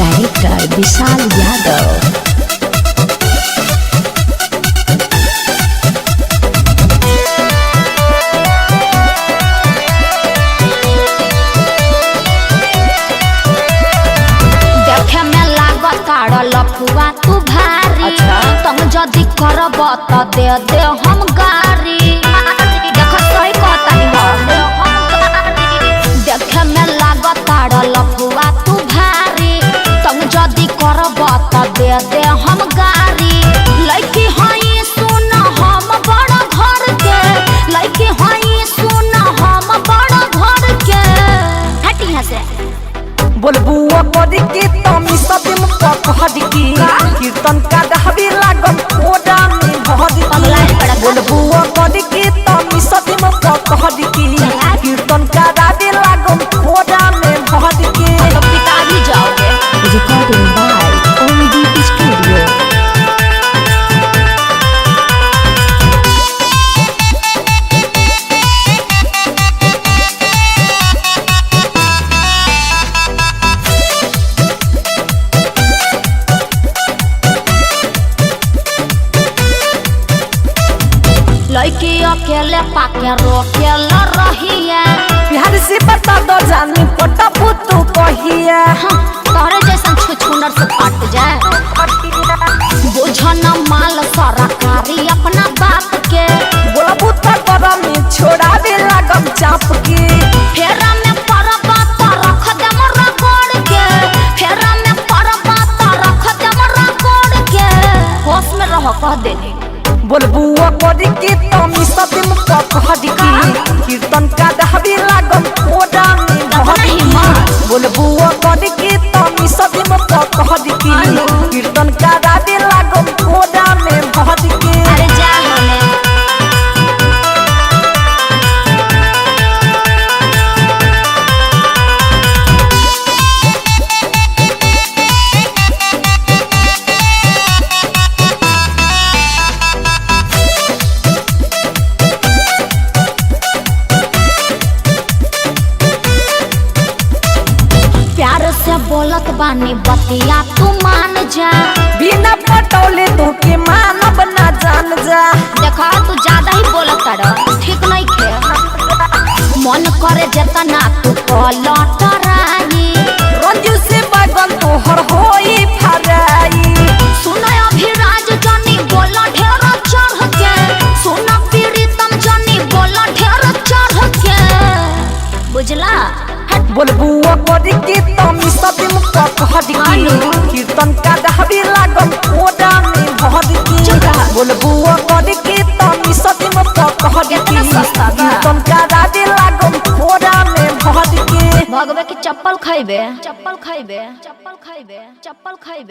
Director विशाल यादव। लफुआ तू भारी तुम जदि करब त दे दे हम गारी। देख सही कहतानी देखे में लागताड़ लफुआ तू भारी तुम जदि करब त दे दे हम गारी। लड़की हई सुन हम बड़ घर के, लड़की हई सुन हम बड़ घर के। हटी यहाँ से बोलबुआ करी के तमी सदिम पकड़ की कीर्तन का दहबी लागम ओडा में भद की। बोलबुआ करी के तमी सदिम पकड़ की कीर्तन का दहबी लागम ओडा में भद की। तो पिता भी जाओगे। Recording by Omdeep studio. लड़की अकेले पाके रोकेल रहिया। बिहार से बता दो जानी पटबू तू कहिया। तोरे जैसन छुछुनर से फट जाए। बुझन माल सरकारी अपना बाप के। बोलबू त करमी छोड़ा दे लागम चाप के। फेरा में परबा त रख दे मरा गोड़ के। फेरा में परबा त रख दे मरा गोड़ के। होश में रह कह देनी। बोलबुआ करी के तमी सदिम पकड़ की कीर्तन का दहबी लागम ओडा में भद की। बोलबुआ करी के तमी सदिम पकड़ की कीर्तन का दहबी लागम ओडा में भद की। अरे जा होने से बोलत बानी बतिया तू मान जा। बिना पटौले तू के मानब ना जान जा। देखा तू ज्यादा ही बोलत कर ठीक नहीं खे। मन करे जेतना तू पलटराई। रंजू से बगल तोहर होई फराई। सुन अभिराज जनी बोल ढेर चढ़ के। सुन पीड़ितम जनी बोल ढेर चढ़ के। बुझला बोलबुआ करी के तमी सदिम पकड़ की कीर्तन का दहबी लागम ओडा में भद की। बोलबुआ करी के तमी सदिम पकड़ की कीर्तन का दहबी लागम ओडा में भद की। भगवे की चप्पल खाइबे, चप्पल खाइबे, चप्पल खाइबे, चप्पल खाइबे।